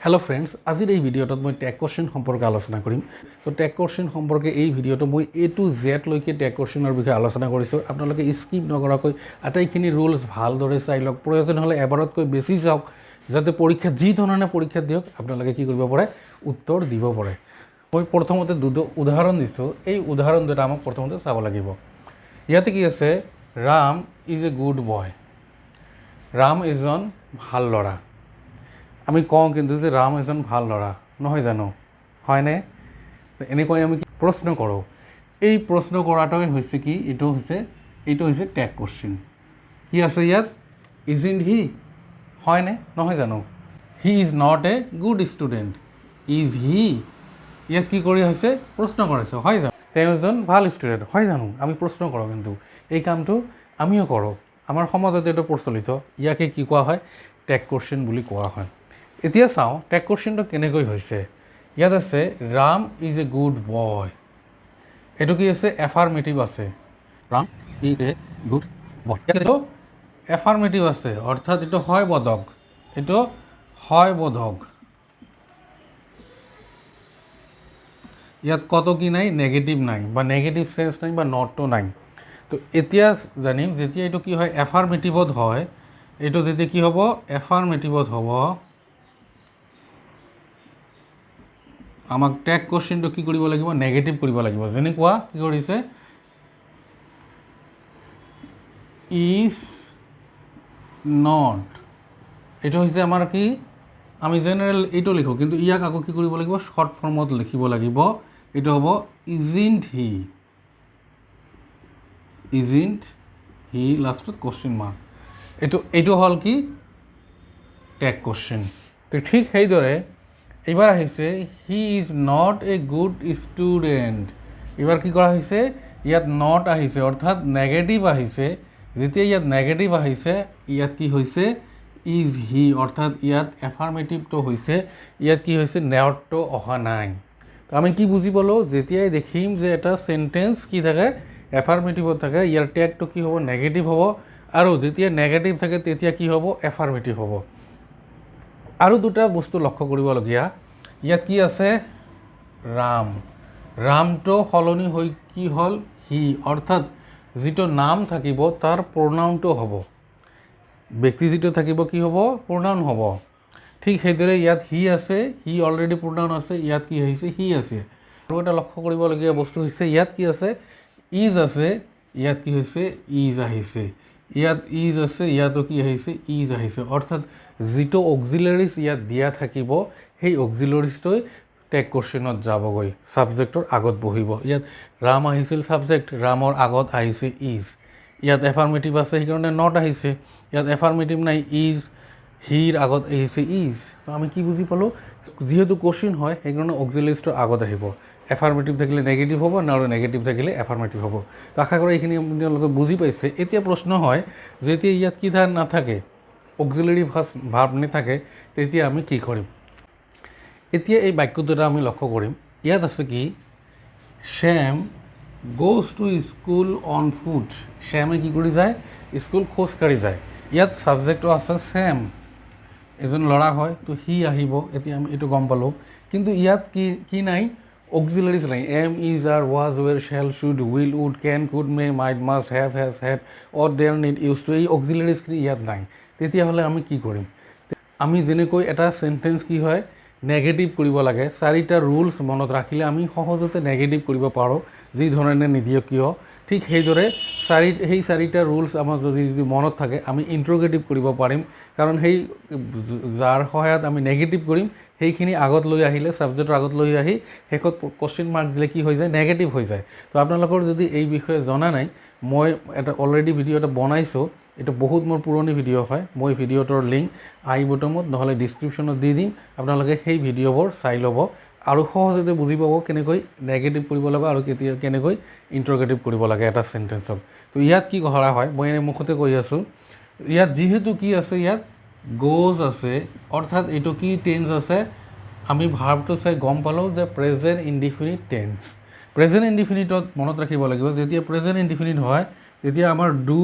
Hello friends आज भिडिओट मैं tag question सम्पर्के आलोचना करिम। तो टैग क्वेश्चन सम्पर्के भिडिओट मैं ए टू जेड लैके टैग क्वेश्चनर विषय आलोचना करिছোঁ। आपनालोके स्किप नकराকৈ आटाइखिनि रुल्स भालदरे चाइ लওক, प्रयोजन हले एबारतকৈ बेছি चाওক, जाते परीक्षा जी धरणे परीक्षा दियक आपनालोके कि करिब पारे उत्तर দিব पारे। मैं प्रथमते दुटा उदाहरण दिছোঁ, এই उदाहरण दुटा आमाक प्रथमते चाब লাগিব। ইয়াতে কি আছে, राम इज ए गुड बय, राम एजन ভাল ল'ৰা। আমি কওঁ কিন্তু যে ৰাম এজন ভাল ল'ৰা, নহয় জানো, হয়নে? এনেকৈ আমি প্ৰশ্ন কৰোঁ। এই প্ৰশ্ন কৰাটোৱে হৈছে কি, এইটো হৈছে ট্যাগ কোৱেশ্চন। কি আছে ইয়াত, ইজন্ট হি, হয়নে, নহয় জানো? He is not a good student, is he, ইয়াত কি কৰি হৈছে, প্ৰশ্ন কৰিছে, হয় জানো? তেওঁ এজন ভাল ষ্টুডেণ্ট, হয় জানো? আমি প্ৰশ্ন কৰোঁ, কিন্তু এই কামটো আমিও কৰোঁ। আমাৰ সমাজত এইটো প্ৰচলিত, ইয়াকে কি কোৱা হয়, ট্যাগ কোৱেশ্চন বুলি কোৱা হয়। এতিয়া চাওঁ ট্যাগ কোৱেশ্চনটো কেনেকৈ হৈছে। ইয়াত আছে Ram is a good boy, এইটো কি আছে, এফাৰ্মেটিভ আছে। Ram is a good boy, এইটো এফাৰ্মেটিভ আছে, অৰ্থাৎ এইটো হয় বোধক, এইটো হয় বোধক। ইয়াত কত কি নাই, নেগেটিভ নাই, বা নেগেটিভ সেন্স নাই, বা নটটো নাই। তো এতিয়া জানিম যেতিয়া এইটো কি হয়, এফাৰ্মেটিভত হয়, এইটো যেতিয়া কি হ'ব, এফাৰ্মেটিভত হ'ব, আমাক ট্যাগ কোৱেশ্চনটো কি কৰিব লাগিব, নেগেটিভ কৰিব লাগিব। যেনেকুৱা কি কৰিছে, ইজ নট, এইটো হৈছে আমাৰ কি, আমি জেনেৰেল এইটো লিখোঁ, কিন্তু ইয়াক আকৌ কি কৰিব লাগিব, শৰ্ট ফৰ্মত লিখিব লাগিব। এইটো হ'ব ইজন্ট হি, ইজন্ট হি, লাষ্টত কোৱেশ্চন মাৰ্ক। এইটো হ'ল কি, ট্যাগ কোৱেশ্চন। তো ঠিক সেইদৰে এইবাৰ আহিছে, he is not a good student. এইবাৰ কি কৰা হৈছে, ইয়াত নট আহিছে, অৰ্থাৎ নেগেটিভ আহিছে। যেতিয়া ইয়াত নেগেটিভ আহিছে, ইয়াত কি হৈছে, ইজ হি, অৰ্থাৎ ইয়াত এফাৰ্মেটিভটো হৈছে, ইয়াত কি হৈছে, নটটো অহা নাই। তো আমি কি বুজি পালোঁ, যেতিয়াই দেখিম যে এটা চেণ্টেঞ্চ কি থাকে, এফাৰ্মেটিভত থাকে, ইয়াৰ ট্যাগটো কি হ'ব, নেগেটিভ হ'ব, আৰু যেতিয়া নেগেটিভ থাকে তেতিয়া কি হ'ব, এফাৰ্মেটিভ হ'ব। আৰু দুটা বস্তু লক্ষ্য কৰিবলগীয়া, ইয়াত কি আছে, ৰাম, ৰামটো সলনি হৈ কি হ'ল, হি, অৰ্থাৎ যিটো নাম থাকিব তাৰ প্ৰনাউনটো হ'ব, ব্যক্তি যিটো থাকিব কি হ'ব, প্ৰনাউন হ'ব। ঠিক সেইদৰে ইয়াত হি আছে, হি অলৰেডি প্ৰনাউন আছে, ইয়াত কি আহিছে, হি আছে। আৰু এটা লক্ষ্য কৰিবলগীয়া বস্তু হৈছে, ইয়াত কি আছে, ইজ আছে, ইয়াত কি হৈছে, ইজ আহিছে, ইয়াত ইজ আছে, ইয়াতো কি আহিছে, ইজ আহিছে। অৰ্থাৎ যিটো অক্সিলাৰিজ ইয়াত দিয়া থাকিব, সেই অক্সিলাৰিজটোৱে ট্যাগ কোৱেশ্চনত যাবগৈ, ছাবজেক্টৰ আগত বহিব। ইয়াত ৰাম আহিছিল ছাবজেক্ট, ৰামৰ আগত আহিছে ইজ। ইয়াত এফাৰ্মেটিভ আছে, সেইকাৰণে নট আহিছে। ইয়াত এফাৰ্মেটিভ নাই, ইজ, হিৰ আগত আহিছে ইজ। তো আমি কি বুজি পালোঁ, যিহেতু কোৱেশ্চন হয় সেইকাৰণে অক্সিলাৰিজটো আগত আহিব। এফাৰ্মেটিভ থাকিলে নেগেটিভ হ'ব, আৰু নেগেটিভ থাকিলে এফাৰ্মেটিভ হ'ব। তো আশা কৰোঁ এইখিনি আপোনালোকে বুজি পাইছে। এতিয়া প্ৰশ্ন হয়, যেতিয়া ইয়াত কি নাথাকে, অক্সিলাৰি ভাৰ্ব নাথাকে, তেতিয়া আমি কি কৰিম। এতিয়া এই বাক্যটোটা আমি লক্ষ্য কৰিম। ইয়াত আছে কি, Shyam goes to school on foot, শ্যামে কি কৰি যায়, স্কুল খোজকাঢ়ি যায়। ইয়াত ছাবজেক্টটো আছে শ্যাম, এজন ল'ৰা হয়, তো হি আহিব, এতিয়া আমি এইটো গম পালোঁ। কিন্তু ইয়াত কি নাই, অক্সিলাৰিজ নাই, am, is, are, was, were, shall, should, will, would, can, could, may, might, must, have, has, had, ought, dare, need, use to, এই অক্সিলাৰিজখিনি ইয়াত নাই। তেতিয়াহ'লে আমি কি কৰিম, আমি যেনেকৈ এটা চেণ্টেঞ্চ কি হয়, নেগেটিভ কৰিব লাগে, চাৰিটা ৰুলছ মনত ৰাখিলে আমি সহজতে নেগেটিভ কৰিব পাৰোঁ, যি ধৰণে নিদিয়ক কিয়। ঠিক সেইদৰে সেই চাৰিটা ৰুলছ আমাৰ যদি মনত থাকে, আমি ইণ্ট্ৰগেটিভ কৰিব পাৰিম। কাৰণ সেই যাৰ সহায়ত আমি নেগেটিভ কৰিম, সেইখিনি আগত লৈ আহিলে, ছাবজেক্টৰ আগত লৈ আহি শেষত কুৱেশ্চন মাৰ্ক দিলে কি হৈ যায়, নেগেটিভ হৈ যায়। তো আপোনালোকৰ যদি এই বিষয়ে জনা নাই, মই এটা অলৰেডি ভিডিঅ' এটা বনাইছোঁ, এইটো বহুত মোৰ পুৰণি ভিডিঅ' হয়। মই ভিডিঅ'টোৰ লিংক আই বটমত নহ'লে ডিছক্ৰিপশ্যনত দি দিম, আপোনালোকে সেই ভিডিঅ'বোৰ চাই ল'ব আৰু সহজতে বুজি পাব কেনেকৈ নেগেটিভ কৰিব লাগে আৰু কেনেকৈ ইণ্ট্ৰগেটিভ কৰিব লাগে এটা চেণ্টেঞ্চক। তো ইয়াত কি কৰা হয়, মই এনে মুখতে কৈ আছোঁ, ইয়াত যিহেতু কি আছে, ইয়াত গোজ আছে, অৰ্থাৎ এইটো কি টেন্স আছে, আমি ভাৰ্বটো চাই গম পালোঁ যে প্ৰেজেণ্ট ইনডিফিনিট টেন্স। প্ৰেজেণ্ট ইনডিফিনিটত মনত ৰাখিব লাগিব, যেতিয়া প্ৰেজেণ্ট ইনডিফিনিট হয় তেতিয়া আমাৰ ডু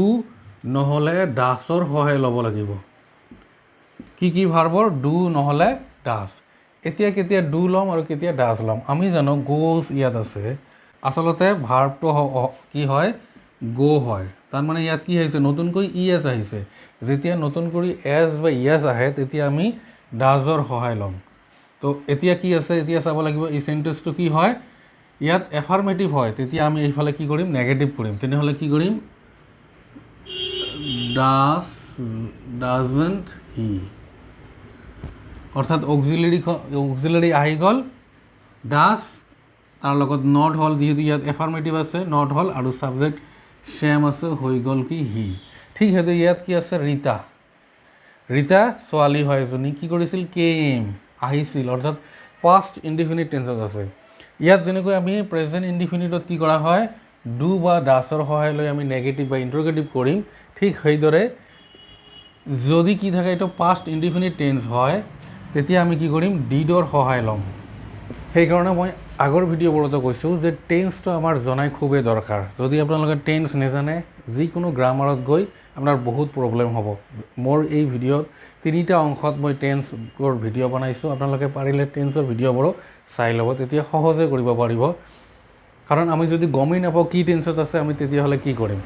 নহ'লে ডাছৰ সহায় ল'ব লাগিব। কি ভাৰ্বৰ, ডু নহ'লে ডাছ। এতিয়া কেতিয়া ডু ল'ম আৰু কেতিয়া ডাজ ল'ম আমি জানো গোজ ইয়াত আছে আচলতে ভাৰ্বটো কি হয় গো হয় তাৰমানে ইয়াত কি আহিছে নতুনকৈ ই এছ আহিছে যেতিয়া নতুন কৰি এছ বা ইয়েছ আহে তেতিয়া আমি ডাজৰ সহায় ল'ম তো এতিয়া কি আছে এতিয়া চাব লাগিব এই চেণ্টেন্সটো কি হয় ইয়াত এফাৰ্মেটিভ হয় তেতিয়া আমি এইফালে কি কৰিম নেগেটিভ কৰিম তেনেহ'লে কি কৰিম ডাজন্ট হি অৰ্থাৎ অক্সিলাৰী আহি গ'ল ডাজ তাৰ লগত নট হ'ল যিহেতু ইয়াত এফাৰ্মেটিভ আছে নট হ'ল আৰু ছাবজেক্ট ছেম আছে হৈ গ'ল কি হি ঠিক সেইটো ইয়াত কি আছে ৰীতা ছোৱালী হয় এজনী কি কৰিছিল কেম আহিছিল অৰ্থাৎ পাষ্ট ইনডিফিনিট টেন্সত আছে ইয়াত যেনেকৈ আমি প্ৰেজেণ্ট ইনডিফিনিটত কি কৰা হয় ডু বা ডাছৰ সহায় লৈ আমি নেগেটিভ বা ইণ্টাৰগেটিভ কৰিম ঠিক সেইদৰে যদি কি থাকে এইটো পাষ্ট ইনডিফিনিট টেন্স হয় তেতিয়া আমি কি কৰিম ডিডৰ সহায় ল'ম সেইকাৰণে মই আগৰ ভিডিঅ'বোৰতো কৈছোঁ যে টেন্সটো আমাৰ জনাই খুবেই দৰকাৰ যদি আপোনালোকে টেন্স নাজানে যিকোনো গ্ৰামাৰত গৈ আপোনাৰ বহুত প্ৰব্লেম হ'ব মোৰ এই ভিডিঅ'ত 3টা অংশত মই টেন্সৰ ভিডিঅ' বনাইছোঁ আপোনালোকে পাৰিলে টেন্সৰ ভিডিঅ'বোৰো চাই ল'ব তেতিয়া সহজে কৰিব পাৰিব কাৰণ আমি যদি গমেই নাপাওঁ কি টেন্সত আছে আমি তেতিয়াহ'লে কি কৰিম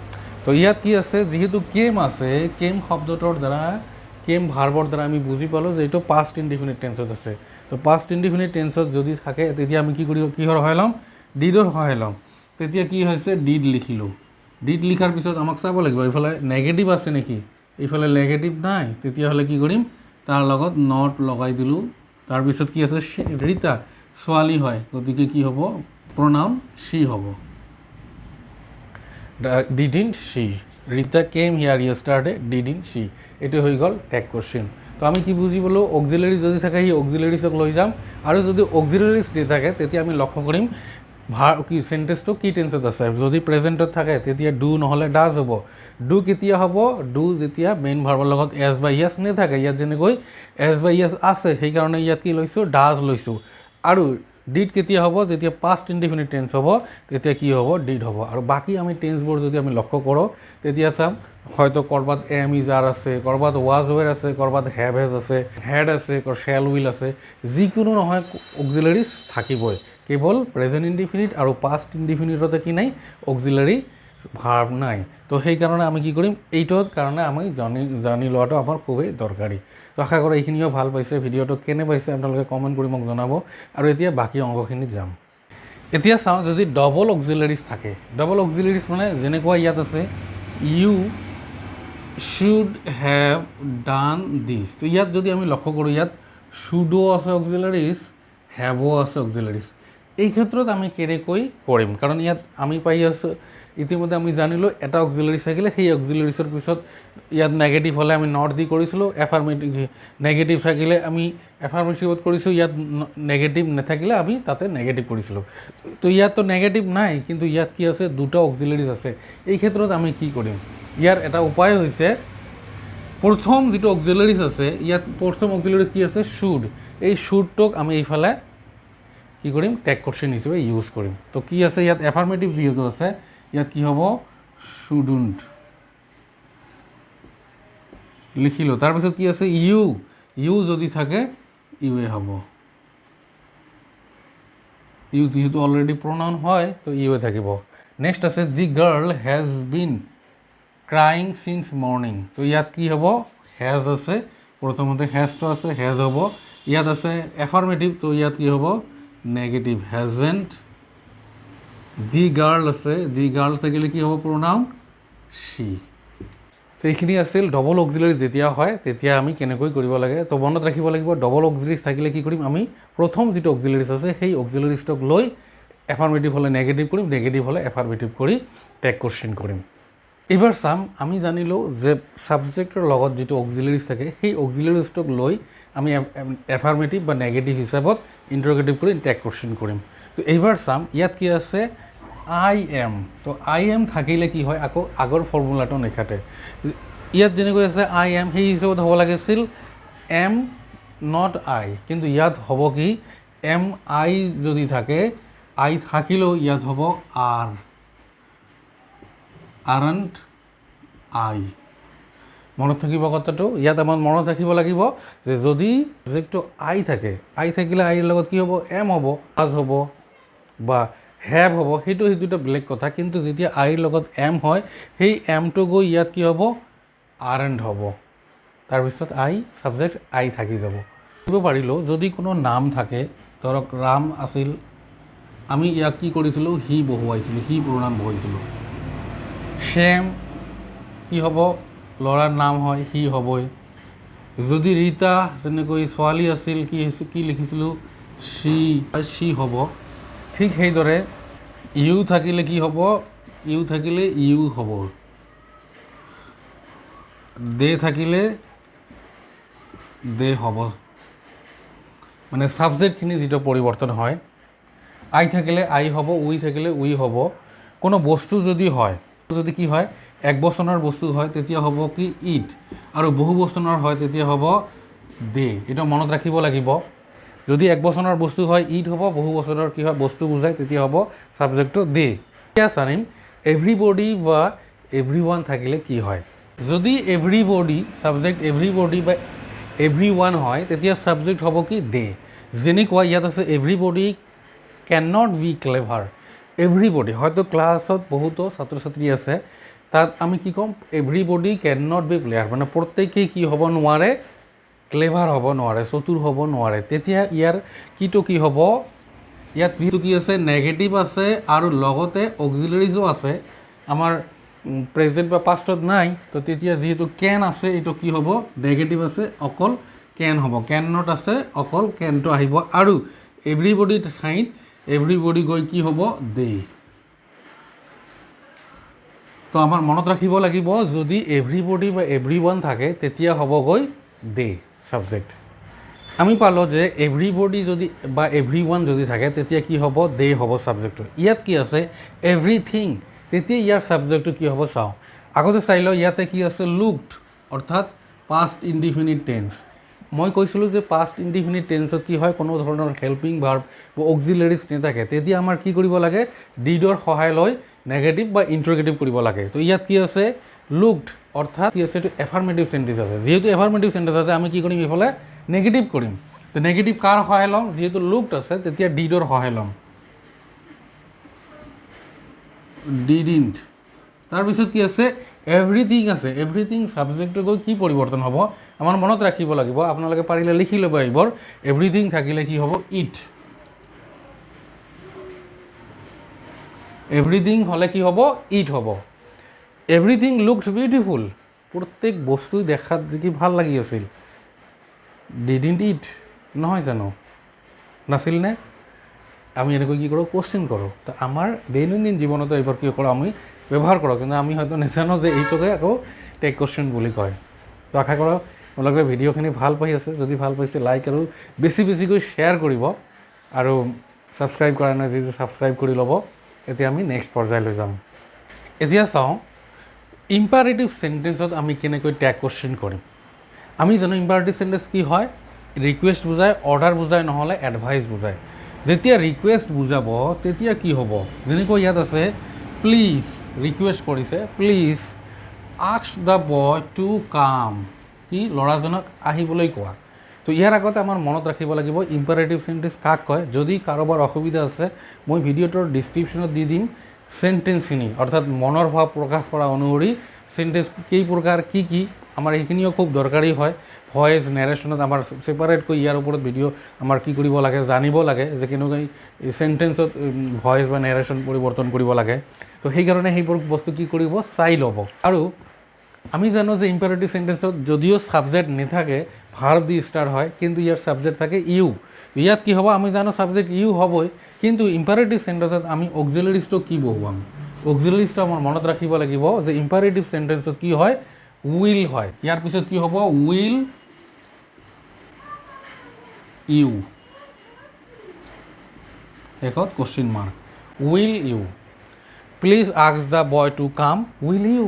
তো ইয়াত কি আছে যিহেতু কেম আছে কেম শব্দটোৰ দ্বাৰা কেম ভাৰ্বৰ দ্বাৰা আমি বুজি পালোঁ যে এইটো পাষ্ট ইনডিফিনিট টেন্সত আছে তো পাষ্ট ইনডিফিনিট টেন্সত যদি থাকে তেতিয়া আমি কি কৰিব কিহৰ সহায় ল'ম ডিডৰ সহায় ল'ম তেতিয়া কি হৈছে ডিড লিখিলোঁ ডিড লিখাৰ পিছত আমাক চাব লাগিব এইফালে নেগেটিভ আছে নেকি এইফালে নেগেটিভ নাই তেতিয়াহ'লে কি কৰিম তাৰ লগত নট লগাই দিলোঁ তাৰপিছত কি আছে ৰীতা ছোৱালী হয় গতিকে কি হ'ব প্ৰনাউন শি হ'ব ডিডন্ট শি ৰীতা কেম হিয়াৰ ইয়েষ্টাৰডে ডিডন্ট শি এইটো হৈ গ'ল টেগ কুৱেশ্যন তো আমি কি বুজি পালোঁ অক্সিলাৰী যদি থাকে সেই অক্সিলাৰীছক লৈ যাম আৰু যদি অক্সিলাৰীছ নাথাকে তেতিয়া আমি লক্ষ্য কৰিম কি চেণ্টেন্সটো কি টেন্সত আছে যদি প্ৰেজেণ্টত থাকে তেতিয়া ডু নহ'লে ডাজ হ'ব ডু কেতিয়া হ'ব ডু যেতিয়া মেইন ভাৰ্বৰ লগত এছ বা ইয়েছ নাথাকে ইয়াত যেনেকৈ এছ বা ইয়েছ আছে সেইকাৰণে ইয়াত কি লৈছোঁ ডাজ লৈছোঁ আৰু ডিড কেতিয়া হ'ব যেতিয়া পাষ্ট ইনডিফিনিট টেন্স হ'ব তেতিয়া কি হ'ব ডিড হ'ব আৰু বাকী আমি টেন্সবোৰ যদি আমি লক্ষ্য কৰোঁ তেতিয়া চাম হয়তো ক'ৰবাত এম ইজ আৰ আছে ক'ৰবাত ৱাজ ৱেৰ আছে ক'ৰবাত হেভ হেজ আছে হেড আছে শ্বেল উইল আছে যিকোনো নহয় অক্সিলাৰীজ থাকিবই কেৱল প্ৰেজেণ্ট ইনডিফিনিট আৰু পাষ্ট ইনডিফিনিটতে কি নাই অক্সিলাৰী ভাৰ্ব নাই তো সেইকাৰণে আমি কি কৰিম এইটোৰ কাৰণে আমি জানি লোৱাটো আমাৰ খুবেই দৰকাৰী তো আশা কৰোঁ এইখিনিও ভাল পাইছে ভিডিঅ'টো কেনে পাইছে আপোনালোকে কমেণ্ট কৰি মোক জনাব আৰু এতিয়া বাকী অংশখিনিত যাম এতিয়া চাওঁ যদি ডবল অক্সিলাৰীজ থাকে ডবল অক্সিলাৰীজ মানে যেনেকুৱা ইয়াত আছে ইউ শুড হেভ ডান দিছ তো ইয়াত যদি আমি লক্ষ্য কৰোঁ ইয়াত শুডো আছে অক্সিলাৰীজ হেভো আছে অক্সিলাৰীজ এই ক্ষেত্ৰত আমি কেনেকৈ কৰিম কাৰণ ইয়াত আমি পাই আছোঁ ইতিমধ্যে আমি জানিলোঁ এটা অক্সিলাৰীজ থাকিলে সেই অক্সিলাৰীজৰ পিছত ইয়াত নেগেটিভ হ'লে আমি নট দি কৰিছিলোঁ এফাৰ্মেটিভ নেগেটিভ থাকিলে আমি এফাৰ্মেটিভত কৰিছোঁ ইয়াত নেগেটিভ নাথাকিলে আমি তাতে নেগেটিভ কৰিছিলোঁ তো ইয়াততো নেগেটিভ নাই কিন্তু ইয়াত কি আছে দুটা অক্সিলাৰীজ আছে এই ক্ষেত্ৰত আমি কি কৰিম ইয়াৰ এটা উপায় হৈছে প্ৰথম যিটো অক্সিলাৰীজ আছে ইয়াত প্ৰথম অক্সিলাৰীজ কি আছে শুড এই শুডটোক আমি এইফালে কি কৰিম টেগ কুৱেশ্যন হিচাপে ইউজ কৰিম তো কি আছে ইয়াত এফাৰ্মেটিভ যিহেতু আছে ইয়াত কি হ'ব শুডন্ট লিখিলোঁ তাৰপিছত কি আছে ইউ যদি থাকে ইউৱে হ'ব ইউ যিহেতু অলৰেডি প্ৰনাউন হয় তো ইউৱে থাকিব নেক্সট আছে the girl has been crying since morning তো ইয়াত কি হ'ব হেজ আছে প্ৰথমতে হেজটো আছে হেজ হ'ব ইয়াত আছে এফাৰ্মেটিভ তো ইয়াত কি হ'ব নেগেটিভ হেজেণ্ট দি গাৰ্ল আছে দি গাৰ্ল থাকিলে কি হ'ব প্ৰনাউন শি তো এইখিনি আছিল ডবল অক্সিলাৰী যেতিয়া হয় তেতিয়া আমি কেনেকৈ কৰিব লাগে তো মনত ৰাখিব লাগিব ডবল অক্সিলাৰীজ থাকিলে কি কৰিম আমি প্ৰথম যিটো অক্সিলাৰীজ আছে সেই অক্সিলাৰীজটোক লৈ এফাৰ্মেটিভ হ'লে নেগেটিভ কৰিম নেগেটিভ হ'লে এফাৰ্মেটিভ কৰি টেগ কুৱেশ্যন কৰিম এইবাৰ চাম আমি জানিলোঁ যে ছাবজেক্টৰ লগত যিটো অক্সিলাৰীজ থাকে সেই অক্সিলাৰীজটোক লৈ আমি এফাৰ্মেটিভ বা নেগেটিভ হিচাপত ইণ্টাৰগেটিভ কৰি টেগ কুৱেশ্যন কৰিম তো এইবাৰ চাম ইয়াত কি আছে আই এম তো আই এম থাকিলে কি হয় আকৌ আগৰ ফৰ্মুলাটো নেখাটে ইয়াত যেনেকৈ আছে আই এম সেই হিচাপত হ'ব লাগিছিল এম নট আই কিন্তু ইয়াত হ'ব কি এম আই যদি থাকে আই থাকিলেও ইয়াত হ'ব আৰ আৰণ্ট আই মনত থাকিব কথাটো। ইয়াত আমাৰ মনত ৰাখিব লাগিব যে যদি সাবজেক্টটো আই থাকে, আই থাকিলে আইৰ লগত কি হ'ব, এম হ'ব, আজ হ'ব বা হেভ হ'ব, সেইটো এটা বেলেগ কথা। কিন্তু যেতিয়া আইৰ লগত এম হয়, সেই এমটো গৈ ইয়াত কি হ'ব, আৰেণ্ট হ'ব। তাৰপিছত আই ছাবজেক্ট আই থাকি যাব। কৰিব পাৰিলোঁ যদি কোনো নাম থাকে, ধৰক ৰাম আছিল, আমি ইয়াক কি কৰিছিলোঁ, সি বহুৱাইছিলোঁ, সি প্ৰণাম বহুৱাইছিলোঁ। শ্যাম কি হ'ব, ল'ৰাৰ নাম হয়, সি হ'বই। যদি ৰীতা যেনেকৈ ছোৱালী আছিল, কি লিখিছিলোঁ, সি হ'ব। ঠিক সেইদৰে ইউ থাকিলে কি হ'ব, ইউ থাকিলে ইউ হ'ব। দে থাকিলে দে হ'ব। মানে ছাবজেক্টখিনি যিটো পৰিৱৰ্তন হয়, আই থাকিলে আই হ'ব, উই থাকিলে উই হ'ব। কোনো বস্তু যদি হয়, যদি কি হয়, এক বচনৰ বস্তু হয় তেতিয়া হ'ব কি ইট, আৰু বহু বচনৰ হয় তেতিয়া হ'ব দে। এইটো মনত ৰাখিব লাগিব। যদি এক বচনৰ বস্তু হয় ইট হ'ব, বহু বচনৰ কি হয় বস্তু বুজায় তেতিয়া হ'ব ছাবজেক্টটো দে। এতিয়া জানিম এভৰিবডি বা এভৰিৱান থাকিলে কি হয়। যদি এভৰিবডি ছাবজেক্ট এভৰিবডি বা এভৰিৱান হয় তেতিয়া ছাবজেক্ট হ'ব কি দে। যেনেকুৱা ইয়াত আছে everybody can not be clever. Everybody, হয়তো ক্লাছত বহুতো ছাত্ৰ ছাত্ৰী আছে, তাত আমি কি ক'ম, এভৰিবডি কেন নট বি ক্লেভাৰ, মানে প্ৰত্যেকেই কি হ'ব নোৱাৰে, ক্লেভাৰ হ'ব নোৱাৰে, চতুৰ হ'ব নোৱাৰে। তেতিয়া ইয়াৰ কিটো কি হ'ব, ইয়াত যিটো কি আছে নেগেটিভ আছে আৰু লগতে অক্সিলাৰিজো আছে, আমাৰ প্ৰেজেণ্ট বা পাষ্টত নাই। তো তেতিয়া যিহেতু কেন আছে, এইটো কি হ'ব, নেগেটিভ আছে, অকল কেন হ'ব। কেন নট আছে, অকল কেনটো আহিব। আৰু এভৰিবডিৰ ঠাইত এভৰিবডি গৈ কি হ'ব, দে। তো আমাৰ মনত ৰাখিব লাগিব যদি এভৰিবডি বা এভৰিৱান থাকে তেতিয়া হ'বগৈ দে ছাবজেক্ট। আমি পালোঁ যে এভৰিবডি যদি বা এভৰিৱান যদি থাকে তেতিয়া কি হ'ব, দে হ'ব ছাবজেক্টটো। ইয়াত কি আছে এভৰিথিং, তেতিয়া ইয়াৰ ছাবজেক্টটো কি হ'ব চাওঁ। আগতে চাই লওঁ, ইয়াতে কি আছে লুকড, অৰ্থাৎ পাষ্ট ইনডিফিনিট টেন্স। মই কৈছিলোঁ যে পাষ্ট ইনডিফিনিট টেন্সত কি হয়, কোনো ধৰণৰ হেল্পিং ভাৰ্ব বা অক্সিলাৰিজ নাথাকে, তেতিয়া আমাৰ কি কৰিব লাগে, ডিডৰ সহায় লৈ নেগেটিভ বা ইণ্টাৰগেটিভ কৰিব লাগে। তো ইয়াত কি আছে লুকড, অৰ্থাৎ কি আছে, এইটো এফাৰ্মেটিভ চেণ্টেন্স আছে। যিহেতু এফাৰ্মেটিভ চেণ্টেন্স আছে, আমি কি কৰিম, এইফালে নেগেটিভ কৰিম। তো নেগেটিভ কাৰ সহায় ল'ম, যিহেতু লুকড আছে তেতিয়া ডিডৰ সহায় ল'ম, ডিডন্ট। তাৰপিছত কি আছে এভৰিথিং আছে, এভৰিথিং ছাবজেক্টটো গৈ কি পৰিৱৰ্তন হ'ব, আমাৰ মনত ৰাখিব লাগিব। আপোনালোকে পাৰিলে লিখি ল'ব এইবোৰ। এভৰিথিং থাকিলে কি হ'ব, ইট। এভৰিথিং হ'লে কি হ'ব, ইট হ'ব। এভৰিথিং লুকড বিউটিফুল, প্ৰত্যেক বস্তু দেখাত দেখি ভাল লাগি আছিল। ডিডন্ট ইট, নহয় জানো, নাছিল নে? আমি এনেকৈ কি কৰোঁ, কুৱেশ্যন কৰোঁ। তো আমাৰ দৈনন্দিন জীৱনতো এইবোৰ কি কৰোঁ, আমি ব্যৱহাৰ কৰোঁ, কিন্তু আমি হয়তো নাজানো যে এইটোকে আকৌ টেক কুৱেশ্যন বুলি কয়। তো আশা কৰোঁ আপোনালোকে ভিডিঅ'খিনি ভাল পাই আছে। যদি ভাল পাইছে লাইক আৰু বেছিকৈ শ্বেয়াৰ কৰিব, আৰু ছাবস্ক্ৰাইব কৰা নাই যদি ছাবস্ক্ৰাইব কৰি ল'ব। এতিয়া আমি নেক্সট পৰ্যায়লৈ যাম। এতিয়া চাওঁ ইম্পাৰেটিভ চেণ্টেন্সত আমি কেনেকৈ টেগ কুৱেশ্যন কৰিম। আমি জানো ইম্পাৰেটিভ চেণ্টেন্স কি হয়, ৰিকুৱেষ্ট বুজায়, অৰ্ডাৰ বুজায়, নহ'লে এডভাইচ বুজায়। যেতিয়া ৰিকুৱেষ্ট বুজাব তেতিয়া কি হ'ব, যেনেকৈ ইয়াত আছে প্লিজ, ৰিকুৱেষ্ট কৰিছে, please ask the boy to কাম, কি ল'ৰাজনক আহিবলৈ কোৱা। তো ইয়াৰ আগতে আমাৰ মনত ৰাখিব লাগিব ইম্পাৰেটিভ চেণ্টেন্স কাক কয়। যদি কাৰোবাৰ অসুবিধা আছে, মই ভিডিঅ'টোৰ ডিছক্ৰিপশ্যনত দি দিম চেণ্টেন্সখিনি, অৰ্থাৎ মনৰ ভাৱ প্ৰকাশ কৰা অনুসৰি চেণ্টেন্স কেই প্ৰকাৰ, কি আমাৰ এইখিনিও খুব দৰকাৰী হয়। ভইচ নেৰেশ্যনত আমাৰ ছেপাৰেটকৈ ইয়াৰ ওপৰত ভিডিঅ' আমাৰ কি কৰিব লাগে, জানিব লাগে যে কেনেকৈ চেণ্টেন্সত ভইচ বা নেৰেশ্যন পৰিৱৰ্তন কৰিব লাগে। তো সেইকাৰণে সেইবোৰ বস্তু কি কৰিব, চাই ল'ব। আৰু আমি জানো যে ইম্পাৰেটিভ চেণ্টেন্সত যদিও ছাবজেক্ট নাথাকে, ভাৰ্ব দি ষ্টাৰ্ট হয়, কিন্তু ইয়াৰ ছাবজেক্ট থাকে ইউ। ইয়াত কি হ'ব, আমি জানো ছাবজেক্ট ইউ হ'বই, কিন্তু ইম্পাৰেটিভ চেণ্টেন্সত আমি অক্সিলাৰিজটো কি বহুৱাম। অক্সিলাৰিজটো আমাৰ মনত ৰাখিব লাগিব যে ইম্পাৰেটিভ চেণ্টেন্সত কি হয়, উইল হয়। ইয়াৰ পিছত কি হ'ব, উইল ইউ, শেষত question mark, will you. Please ask the boy to come, will you.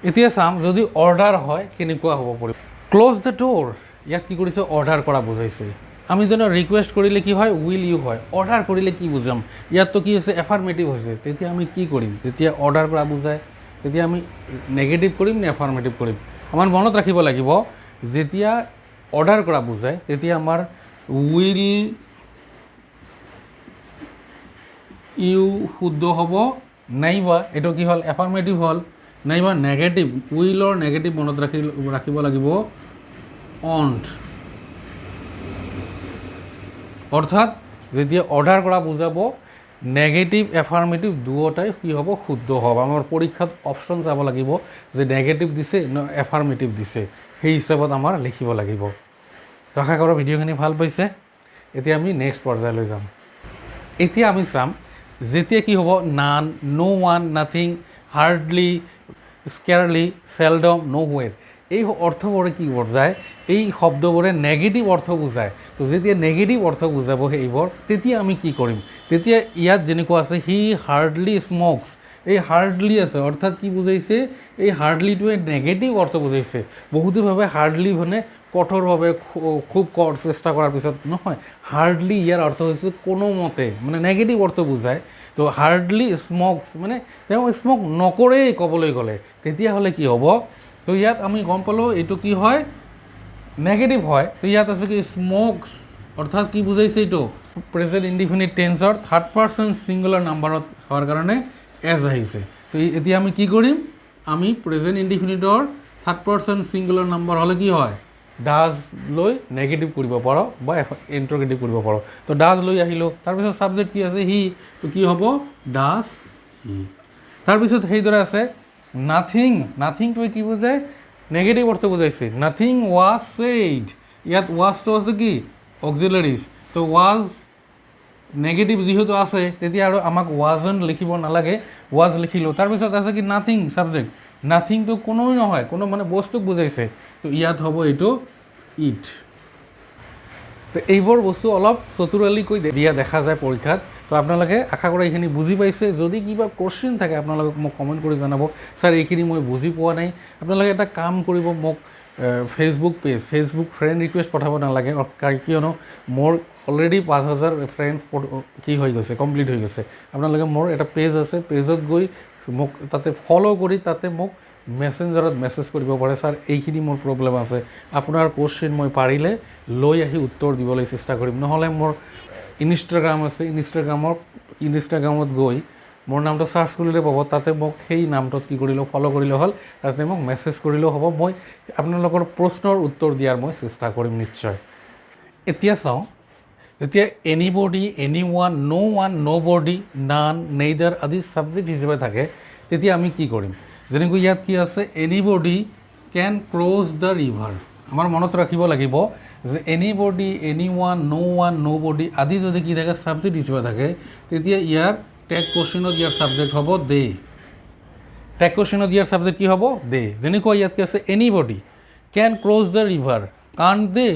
এতিয়া চাম যদি অৰ্ডাৰ হয় কেনেকুৱা হ'ব পাৰিব। ক্ল'জ দ্য ড'ৰ, ইয়াত কি কৰিছে, অৰ্ডাৰ কৰা বুজাইছে। আমি জানো ৰিকুৱেষ্ট কৰিলে কি হয়, উইল ইউ হয়। অৰ্ডাৰ কৰিলে কি বুজাম, ইয়াততো কি হৈছে, এফাৰ্মেটিভ হৈছে। তেতিয়া আমি কি কৰিম, যেতিয়া অৰ্ডাৰ কৰা বুজায় তেতিয়া আমি নেগেটিভ কৰিম নে এফাৰ্মেটিভ কৰিম। আমাৰ মনত ৰাখিব লাগিব যেতিয়া অৰ্ডাৰ কৰা বুজায় তেতিয়া আমাৰ উইল ইউ শুদ্ধ হ'ব, নাইবা এইটো কি হ'ল এফাৰ্মেটিভ হ'ল, নাইবা নেগেটিভ, উইলৰ নেগেটিভ মনত ৰাখিব লাগিব অন্ট। অৰ্থাৎ যেতিয়া অৰ্ডাৰ কৰা বুজাব নেগেটিভ এফাৰ্মেটিভ দুয়োটাই কি হ'ব শুদ্ধ হ'ব। আমাৰ পৰীক্ষাত অপশ্যন চাব লাগিব যে নেগেটিভ দিছে ন এফাৰ্মেটিভ দিছে, সেই হিচাপত আমাৰ লিখিব লাগিব। তো আশা কৰোঁ ভিডিঅ'খিনি ভাল পাইছে। এতিয়া আমি নেক্সট পৰ্যায়লৈ যাম। এতিয়া আমি চাম যেতিয়া কি হ'ব none, no' one, nothing, hardly, scarcely, seldom, nowhere, এই অৰ্থবোৰে কি বুজায়, এই শব্দবোৰে নেগেটিভ অৰ্থ বুজায়। তো যেতিয়া নেগেটিভ অৰ্থ বুজাব সেইবোৰ তেতিয়া আমি কি কৰিম, তেতিয়া ইয়াত যেনেকুৱা আছে হি হাৰ্ডলি স্ম'কছ, এই হাৰ্ডলি আছে অৰ্থাৎ কি বুজাইছে, এই হাৰ্ডলিটোৱে নেগেটিভ অৰ্থ বুজাইছে। বহুতে ভাবে হাৰ্ডলি মানে কঠোৰভাৱে খুব চেষ্টা কৰাৰ পিছত, নহয়, হাৰ্ডলি ইয়াৰ অৰ্থ হৈছে কোনোমতে, মানে নেগেটিভ অৰ্থ বুজায়। তো হাৰ্ডলি স্ম'কছ মানে তেওঁ স্ম'ক নকৰেই ক'বলৈ গ'লে, তেতিয়াহ'লে কি হ'ব, তো ইয়াত আমি গম পালোঁ এইটো কি হয় নেগেটিভ হয়। তো ইয়াত আছে কি স্ম'কছ অৰ্থাৎ কি বুজাইছে এইটো প্ৰেজেণ্ট ইনডিফিনিট টেন্সৰ থাৰ্ড পাৰ্চন ছিংগুলাৰ নাম্বাৰত হোৱাৰ কাৰণে এজ আহিছে। তো এতিয়া আমি কি কৰিম, আমি প্ৰেজেণ্ট ইনডিফিনিটৰ থাৰ্ড পাৰ্চন ছিংগুলাৰ নাম্বাৰ হ'লে কি হয় ডাজ লৈ নেগেটিভ কৰিব পাৰোঁ বা ইণ্টাৰগেটিভ কৰিব পাৰোঁ। তো ডাজ লৈ আহিলোঁ, তাৰপিছত ছাবজেক্ট কি আছে হি, তো কি হ'ব ডাজ হি। তাৰপিছত সেইদৰে আছে নাথিং, নাথিংটোৱে কি বুজায় নেগেটিভ অৰ্থ বুজাইছে, নাথিং ৱাজ ছেইড, ইয়াত ৱাজটো আছে কি অক্সিলাৰিজ। তো ৱাজ নেগেটিভ যিহেতু আছে তেতিয়া আৰু আমাক ৱাজন্ট লিখিব নালাগে, ৱাজ লিখিলোঁ। তাৰপিছত আছে কি নাথিং ছাবজেক্ট, নাথিংটো কোনোই নহয়, কোনো মানে বস্তুক বুজাইছে। তো ইয়াত হ'ব এইটো ইট। তো এইবোৰ বস্তু অলপ চতুৰালিকৈ দিয়া দেখা যায় পৰীক্ষাত। তো আপোনালোকে আশা কৰা এইখিনি বুজি পাইছে। যদি কিবা কুৱেশ্যন থাকে আপোনালোকে মোক কমেণ্ট কৰি জনাব, ছাৰ এইখিনি মই বুজি পোৱা নাই। আপোনালোকে এটা কাম কৰিব, মোক Facebook page, Facebook friend request পঠাব নালাগে, কিয়নো মোৰ অলৰেডি 5000 ফ্ৰেণ্ড কি হৈ গৈছে, কমপ্লিট হৈ গৈছে। আপোনালোকে মোৰ এটা পেজ আছে, পেজত গৈ মোক তাতে ফ'ল' কৰি তাতে মোক মেছেঞ্জাৰত মেছেজ কৰিব পাৰে, ছাৰ এইখিনি মোৰ প্ৰব্লেম আছে, আপোনাৰ কুৱেশ্যন মই পাৰিলে লৈ আহি উত্তৰ দিবলৈ চেষ্টা কৰিম। নহ'লে মোৰ ইনষ্টাগ্ৰাম আছে, ইনষ্টাগ্ৰামত গৈ মোৰ নামটো চাৰ্চ কৰিলে পাব, তাতে মোক সেই নামটোত কি কৰিলেও ফ'ল' কৰিলেও হ'ল, তাৰপিছত মোক মেছেজ কৰিলেও হ'ব, মই আপোনালোকৰ প্ৰশ্নৰ উত্তৰ দিয়াৰ মই চেষ্টা কৰিম নিশ্চয়। এতিয়া চাওঁ, এতিয়া এনিবডি, এনি ওৱান, ন' বডি, নান, নেইদাৰ আদি ছাবজেক্ট হিচাপে থাকে, তেতিয়া আমি কি কৰিম। যেনেকৈ ইয়াত কি আছে anybody can cross the river, আমাৰ মনত ৰাখিব লাগিব যে এনিবডি, এনি ওৱান, ন' বডি আদি যদি কি থাকে ছাবজেক্ট হিচাপে থাকে, তেতিয়া ইয়াৰ টেগ কুৱেশ্যনত ইয়াৰ ছাবজেক্ট হ'ব দে। টেগ কুৱেশ্যনত ইয়াৰ ছাবজেক্ট কি হ'ব দে। যেনেকুৱা ইয়াত কি আছে anybody can cross the river, can't they,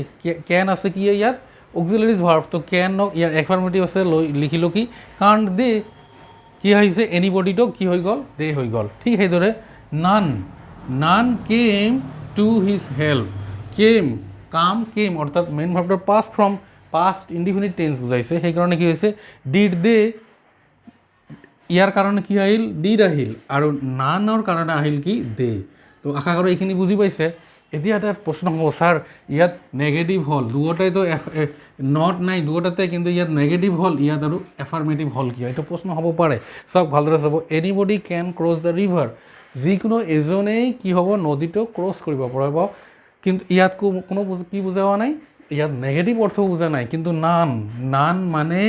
can আছে কি ইয়াত অক্সিলাৰিজ ভাৰ্ব, তো কেন ইয়াৰ এফাৰ্মেটিভ আছে, লৈ লিখিলোঁ কি কাণ্ট দে, কি আহিছে এনিবডিটো কি হৈ গ'ল দে হৈ গ'ল। ঠিক সেইদৰে নান, নান কেম টু হিজ হেল্প, কেম কেম অৰ্থাৎ মেইন ভাৰ্বটোৰ পাষ্ট ইনডিফিনিট টেন্স বুজাইছে, সেইকাৰণে কি হৈছে ডিড দে, ইয়াৰ কাৰণে কি আহিল ডিড আহিল, আৰু নানৰ কাৰণে আহিল কি দে। তো আশা কৰোঁ এইখিনি বুজি পাইছে। এতিয়া এটা প্ৰশ্ন হ'ব, ছাৰ ইয়াত নেগেটিভ হ'ল, দুয়োটাইতো নট নাই দুয়োটাতে, কিন্তু ইয়াত নেগেটিভ হ'ল, ইয়াত আৰু এফাৰ্মেটিভ হ'ল কিয়, এইটো প্ৰশ্ন হ'ব পাৰে। চাওক ভালদৰে চাব, anybody can cross the river, যিকোনো এজনেই কি হ'ব নদীটো ক্ৰছ কৰিব পাৰিব, কিন্তু ইয়াত কোনো কি বুজা হোৱা নাই, ইয়াত নেগেটিভ অৰ্থ বুজা নাই। কিন্তু নান মানে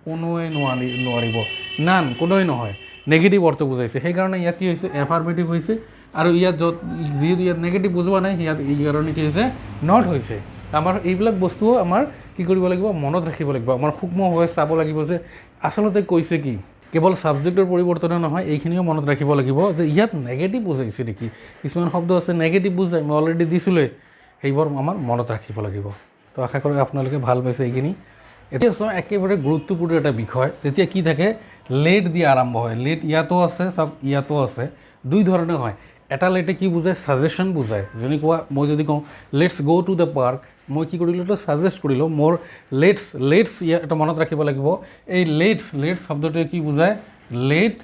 কোনোৱে নোৱাৰিব, নান কোনোৱে নহয়, নেগেটিভ অৰ্থ বুজাইছে, সেইকাৰণে ইয়াত কি হৈছে এফাৰ্মেটিভ হৈছে। আৰু ইয়াত যিহেতু ইয়াত নেগেটিভ বুজোৱা নাই, ইয়াত এই কাৰণে কি হৈছে নট হৈছে। আমাৰ এইবিলাক বস্তুও আমাৰ কি কৰিব লাগিব মনত ৰাখিব লাগিব, আমাৰ সূক্ষ্মভাৱে চাব লাগিব যে আচলতে কৈছে কি। কেৱল ছাবজেক্টৰ পৰিৱৰ্তনে নহয়, এইখিনিও মনত ৰাখিব লাগিব যে ইয়াত নেগেটিভ বুজাইছে নেকি, কিছুমান শব্দ আছে নেগেটিভ বুজায়, মই অলৰেডি দিছোঁৱেই, সেইবোৰ আমাৰ মনত ৰাখিব লাগিব। তো আশা কৰোঁ আপোনালোকে ভাল পাইছে এইখিনি। এতিয়া চাওঁ একেবাৰে গুৰুত্বপূৰ্ণ এটা বিষয়, যেতিয়া কি থাকে লেট দিয়ে আৰম্ভ হয়, লেট ইয়াতো আছে, চাওক ইয়াতো আছে, দুই ধৰণে হয়। এটা লেটে কি বুজায় চাজেশ্যন বুজায়, যেনেকুৱা মই যদি কওঁ লেটছ গ' টু দ্য পাৰ্ক, মই কি কৰিলোঁ এইটো ছাজেষ্ট কৰিলোঁ, মোৰ লেটছ এটা মনত ৰাখিব লাগিব, এই লেটছ শব্দটোৱে কি বুজায় লেট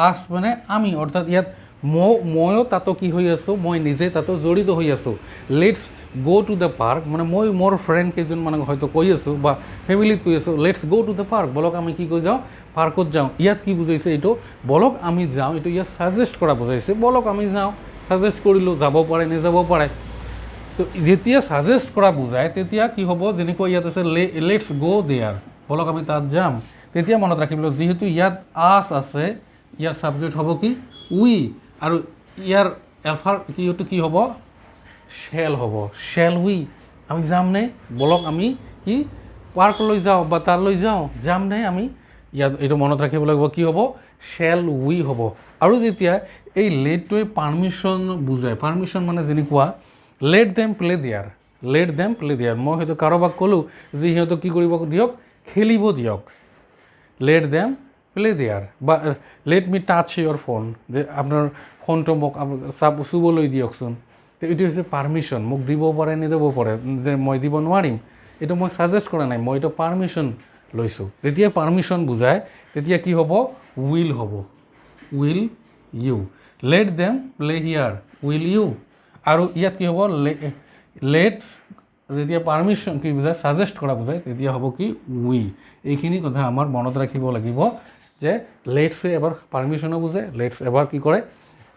আছ মানে আমি, অৰ্থাৎ ইয়াত ময়ো তাতো কি হৈ আছোঁ, মই নিজে তাতো জড়িত হৈ আছোঁ। লেটছ গ' টু দ্য পাৰ্ক, মানে মই মোৰ ফ্ৰেণ্ড কেইজনমানক হয়তো কৈ আছোঁ বা ফেমিলিত কৈ আছোঁ, লেটছ গ' টু দ্য পাৰ্ক, বলক আমি কি কৈ যাওঁ, পাৰ্কত যাওঁ। ইয়াত কি বুজাইছে এইটো, বলক আমি যাওঁ, এইটো ইয়াত ছাজেষ্ট কৰা বুজাইছে, বলক আমি যাওঁ, ছাজেষ্ট কৰিলোঁ, যাব পাৰে নেযাব পাৰে। তো যেতিয়া ছাজেষ্ট কৰা বুজায় তেতিয়া কি হ'ব, যেনেকৈ ইয়াত আছে লেটছ গ' দেয়াৰ, বলক আমি তাত যাম। তেতিয়া মনত ৰাখিব লাগিব, যিহেতু ইয়াত আছ আছে, ইয়াৰ ছাবজেক্ট হ'ব কি উই, আৰু ইয়াৰ এলফাৰ কি হ'ব, শ্বেল হ'ব, শ্বেল উই, আমি যামনে, বলক আমি কি পাৰ্কলৈ যাওঁ বা তালৈ যাওঁ, যামনে আমি, ইয়াত এইটো মনত ৰাখিব লাগিব, কি হ'ব, শ্বেল উই হ'ব। আৰু যেতিয়া এই লেটটোৱে পাৰ্মিশ্যন বুজায়, পাৰ্মিশ্যন মানে যেনেকুৱা let them play there, let them play there, মই হয়তো কাৰোবাক ক'লোঁ যে সিহঁতক কি কৰিব দিয়ক, খেলিব দিয়ক, লেট দেম প্লে দেয়াৰ, বা লেট মি টাচ ইয়ৰ ফোন, যে আপোনাৰ ফোনটো মোক চুবলৈ দিয়কচোন। তো এইটো হৈছে পাৰ্মিশ্যন, মোক দিব পাৰে নিদিব পাৰে, যে মই দিব নোৱাৰিম, এইটো মই ছাজেষ্ট কৰা নাই, মই এইটো পাৰ্মিশ্যন লৈছোঁ। যেতিয়া পাৰ্মিশ্যন বুজায় তেতিয়া কি হ'ব, উইল হ'ব, will you, let them play here, will you. আৰু ইয়াত কি হ'ব, লেট যেতিয়া পাৰ্মিশ্যন কি বুজায়, ছাজেষ্ট কৰা বুজায়, তেতিয়া হ'ব কি উই। এইখিনি কথা আমাৰ মনত ৰাখিব লাগিব যে লেটছে এবাৰ পাৰ্মিশ্যনো বুজায়, লেটছ এবাৰ কি কৰে,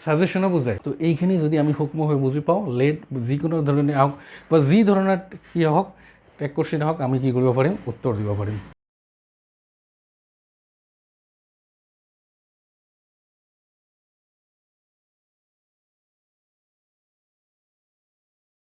ছাজেশ্যনো বুজায়। তো এইখিনি যদি আমি সূক্ষ্ম হৈ বুজি পাওঁ, লেট যিকোনো ধৰণে আহক বা যি ধৰণৰ কি হওক টেক কুৱেশ্যন হওক, আমি কি কৰিব পাৰিম, উত্তৰ দিব পাৰিম।